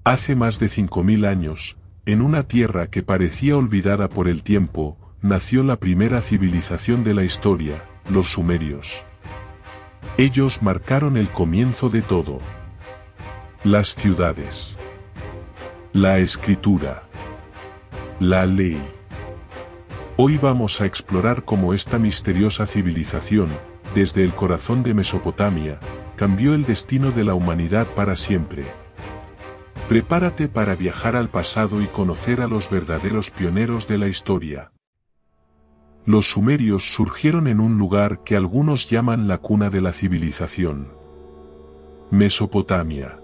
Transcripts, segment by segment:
Hace más de 5000 años, en una tierra que parecía olvidada por el tiempo, nació la primera civilización de la historia, los sumerios. Ellos marcaron el comienzo de todo. Las ciudades. La escritura. La ley. Hoy vamos a explorar cómo esta misteriosa civilización, desde el corazón de Mesopotamia, cambió el destino de la humanidad para siempre. Prepárate para viajar al pasado y conocer a los verdaderos pioneros de la historia. Los sumerios surgieron en un lugar que algunos llaman la cuna de la civilización. Mesopotamia.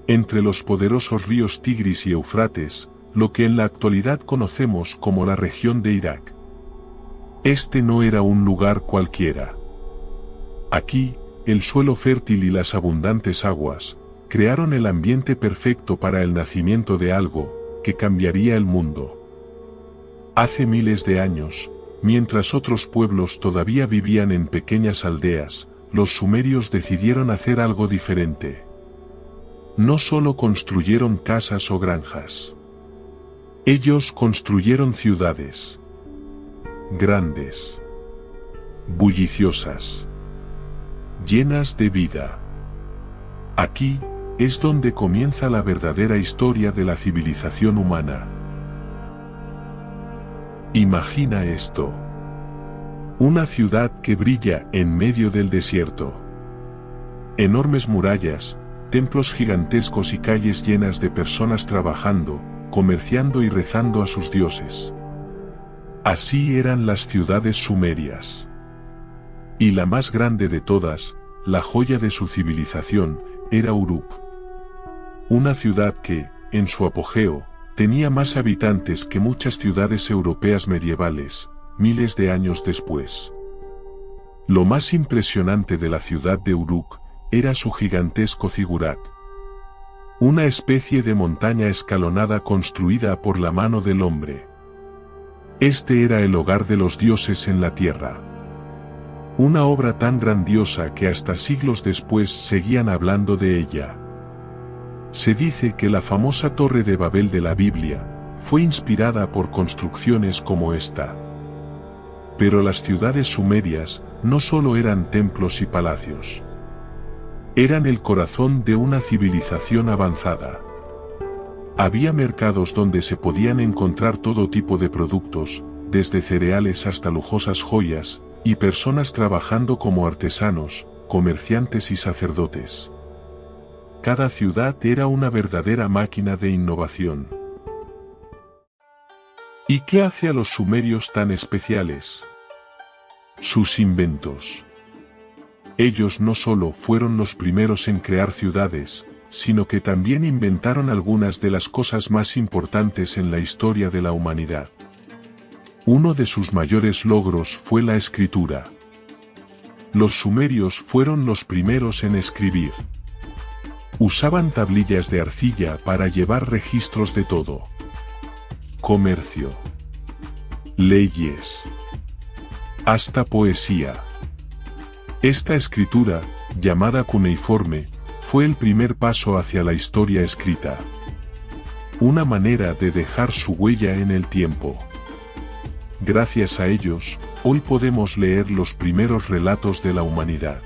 Entre los poderosos ríos Tigris y Éufrates, lo que en la actualidad conocemos como la región de Irak. Este no era un lugar cualquiera. Aquí, el suelo fértil y las abundantes aguas, crearon el ambiente perfecto para el nacimiento de algo, que cambiaría el mundo. Hace miles de años, mientras otros pueblos todavía vivían en pequeñas aldeas, los sumerios decidieron hacer algo diferente. No solo construyeron casas o granjas. Ellos construyeron ciudades. Grandes. Bulliciosas. Llenas de vida. Aquí, es donde comienza la verdadera historia de la civilización humana. Imagina esto. Una ciudad que brilla en medio del desierto. Enormes murallas, templos gigantescos y calles llenas de personas trabajando, comerciando y rezando a sus dioses. Así eran las ciudades sumerias. Y la más grande de todas, la joya de su civilización, era Uruk. Una ciudad que, en su apogeo, tenía más habitantes que muchas ciudades europeas medievales, miles de años después. Lo más impresionante de la ciudad de Uruk era su gigantesco zigurat. Una especie de montaña escalonada construida por la mano del hombre. Este era el hogar de los dioses en la tierra. Una obra tan grandiosa que hasta siglos después seguían hablando de ella. Se dice que la famosa Torre de Babel de la Biblia fue inspirada por construcciones como esta. Pero las ciudades sumerias no solo eran templos y palacios. Eran el corazón de una civilización avanzada. Había mercados donde se podían encontrar todo tipo de productos, desde cereales hasta lujosas joyas, y personas trabajando como artesanos, comerciantes y sacerdotes. Cada ciudad era una verdadera máquina de innovación. ¿Y qué hace a los sumerios tan especiales? Sus inventos. Ellos no solo fueron los primeros en crear ciudades, sino que también inventaron algunas de las cosas más importantes en la historia de la humanidad. Uno de sus mayores logros fue la escritura. Los sumerios fueron los primeros en escribir. Usaban tablillas de arcilla para llevar registros de todo. Comercio. Leyes. Hasta poesía. Esta escritura, llamada cuneiforme, fue el primer paso hacia la historia escrita. Una manera de dejar su huella en el tiempo. Gracias a ellos, hoy podemos leer los primeros relatos de la humanidad.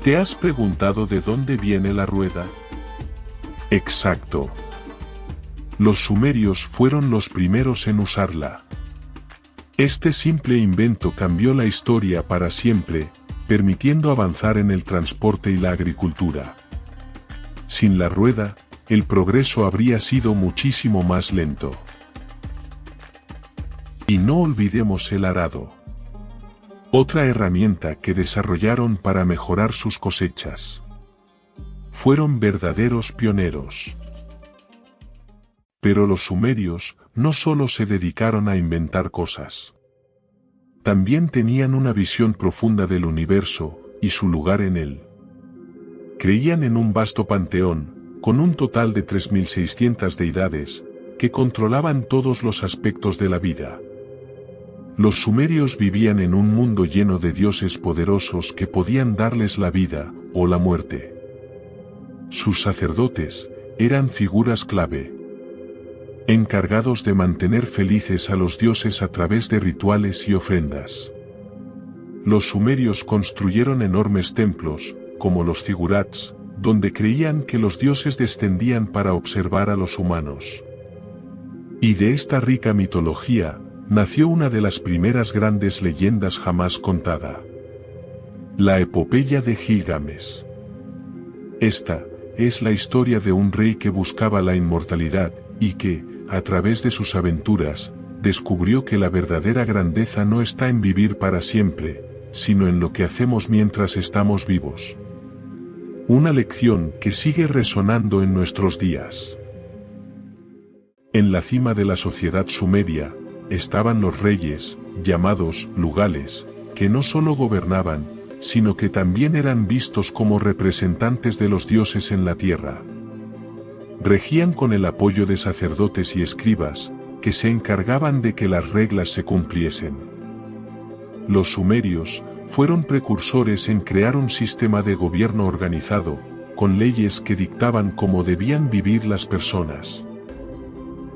¿Te has preguntado de dónde viene la rueda? Exacto. Los sumerios fueron los primeros en usarla. Este simple invento cambió la historia para siempre, permitiendo avanzar en el transporte y la agricultura. Sin la rueda, el progreso habría sido muchísimo más lento. Y no olvidemos el arado. Otra herramienta que desarrollaron para mejorar sus cosechas. Fueron verdaderos pioneros. Pero los sumerios no solo se dedicaron a inventar cosas. También tenían una visión profunda del universo y su lugar en él. Creían en un vasto panteón, con un total de 3600 deidades, que controlaban todos los aspectos de la vida. Los sumerios vivían en un mundo lleno de dioses poderosos que podían darles la vida o la muerte. Sus sacerdotes, eran figuras clave, encargados de mantener felices a los dioses a través de rituales y ofrendas. Los sumerios construyeron enormes templos, como los zigurats, donde creían que los dioses descendían para observar a los humanos. Y de esta rica mitología, nació una de las primeras grandes leyendas jamás contada: la epopeya de Gilgamesh. Esta es la historia de un rey que buscaba la inmortalidad, y que, a través de sus aventuras, descubrió que la verdadera grandeza no está en vivir para siempre, sino en lo que hacemos mientras estamos vivos. Una lección que sigue resonando en nuestros días. En la cima de la sociedad sumeria, estaban los reyes, llamados Lugales, que no solo gobernaban, sino que también eran vistos como representantes de los dioses en la tierra. Regían con el apoyo de sacerdotes y escribas, que se encargaban de que las reglas se cumpliesen. Los sumerios fueron precursores en crear un sistema de gobierno organizado, con leyes que dictaban cómo debían vivir las personas.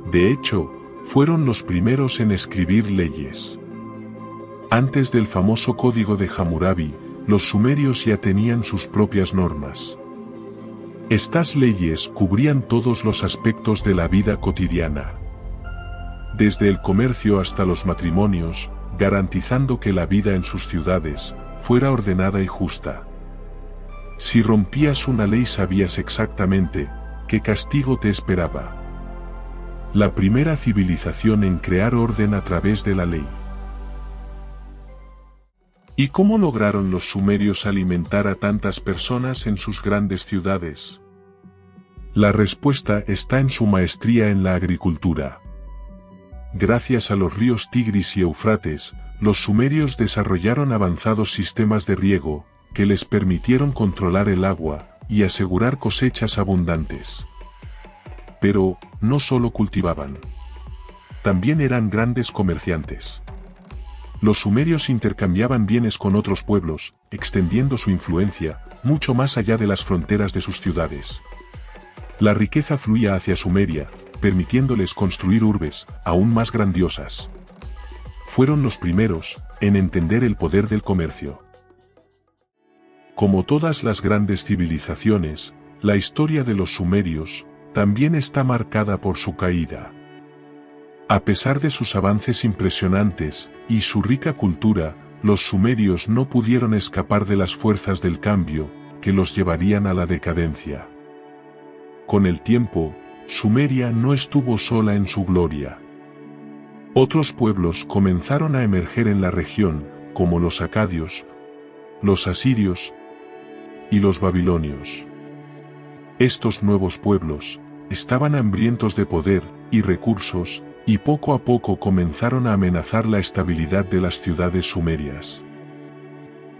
De hecho, fueron los primeros en escribir leyes. Antes del famoso Código de Hammurabi, los sumerios ya tenían sus propias normas. Estas leyes cubrían todos los aspectos de la vida cotidiana, desde el comercio hasta los matrimonios, garantizando que la vida en sus ciudades fuera ordenada y justa. Si rompías una ley sabías exactamente qué castigo te esperaba. La primera civilización en crear orden a través de la ley. ¿Y cómo lograron los sumerios alimentar a tantas personas en sus grandes ciudades? La respuesta está en su maestría en la agricultura. Gracias a los ríos Tigris y Éufrates, los sumerios desarrollaron avanzados sistemas de riego, que les permitieron controlar el agua y asegurar cosechas abundantes. Pero, no solo cultivaban. También eran grandes comerciantes. Los sumerios intercambiaban bienes con otros pueblos, extendiendo su influencia mucho más allá de las fronteras de sus ciudades. La riqueza fluía hacia Sumeria, permitiéndoles construir urbes aún más grandiosas. Fueron los primeros en entender el poder del comercio. Como todas las grandes civilizaciones, la historia de los sumerios también está marcada por su caída. A pesar de sus avances impresionantes y su rica cultura, los sumerios no pudieron escapar de las fuerzas del cambio, que los llevarían a la decadencia. Con el tiempo, Sumeria no estuvo sola en su gloria. Otros pueblos comenzaron a emerger en la región, como los acadios, los asirios y los babilonios. Estos nuevos pueblos estaban hambrientos de poder y recursos, y poco a poco comenzaron a amenazar la estabilidad de las ciudades sumerias.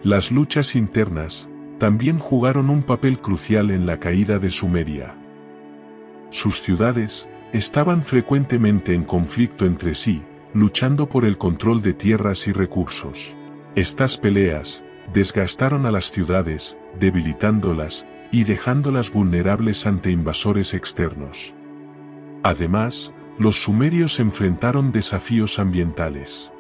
Las luchas internas también jugaron un papel crucial en la caída de Sumeria. Sus ciudades estaban frecuentemente en conflicto entre sí, luchando por el control de tierras y recursos. Estas peleas desgastaron a las ciudades, debilitándolas y dejándolas vulnerables ante invasores externos. Además, los sumerios enfrentaron desafíos ambientales.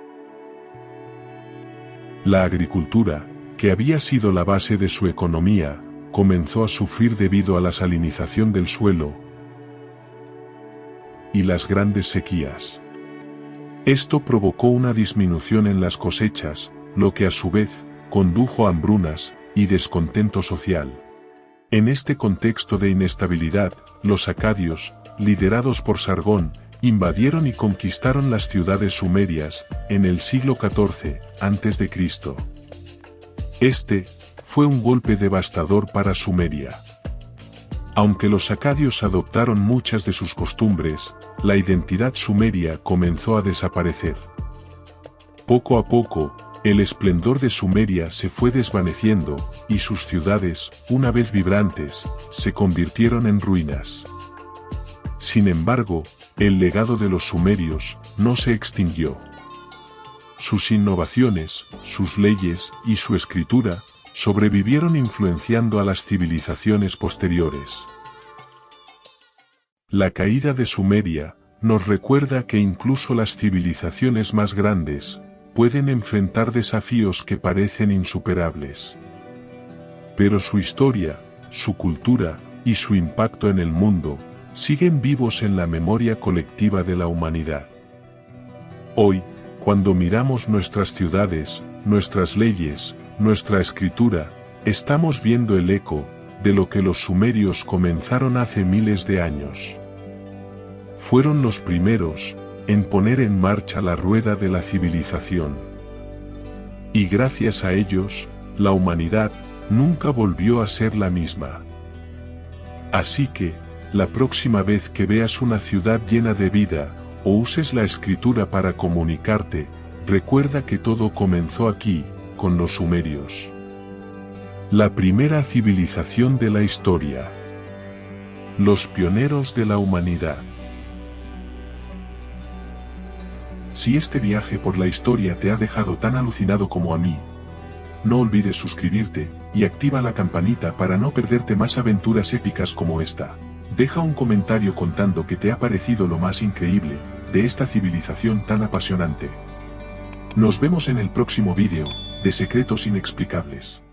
La agricultura, que había sido la base de su economía, comenzó a sufrir debido a la salinización del suelo y las grandes sequías. Esto provocó una disminución en las cosechas, lo que a su vez condujo a hambrunas y descontento social. En este contexto de inestabilidad, los acadios, liderados por Sargón, invadieron y conquistaron las ciudades sumerias en el siglo XIV a.C. Este fue un golpe devastador para Sumeria. Aunque los acadios adoptaron muchas de sus costumbres, la identidad sumeria comenzó a desaparecer. Poco a poco, el esplendor de Sumeria se fue desvaneciendo, y sus ciudades, una vez vibrantes, se convirtieron en ruinas. Sin embargo, el legado de los sumerios no se extinguió. Sus innovaciones, sus leyes y su escritura sobrevivieron influenciando a las civilizaciones posteriores. La caída de Sumeria nos recuerda que incluso las civilizaciones más grandes pueden enfrentar desafíos que parecen insuperables. Pero su historia, su cultura y su impacto en el mundo siguen vivos en la memoria colectiva de la humanidad. Hoy, cuando miramos nuestras ciudades, nuestras leyes, nuestra escritura, estamos viendo el eco de lo que los sumerios comenzaron hace miles de años. Fueron los primeros en poner en marcha la rueda de la civilización. Y gracias a ellos, la humanidad nunca volvió a ser la misma. Así que, la próxima vez que veas una ciudad llena de vida, o uses la escritura para comunicarte, recuerda que todo comenzó aquí, con los sumerios. La primera civilización de la historia. Los pioneros de la humanidad. Si este viaje por la historia te ha dejado tan alucinado como a mí, no olvides suscribirte y activa la campanita para no perderte más aventuras épicas como esta. Deja un comentario contando qué te ha parecido lo más increíble de esta civilización tan apasionante. Nos vemos en el próximo vídeo de Secretos Inexplicables.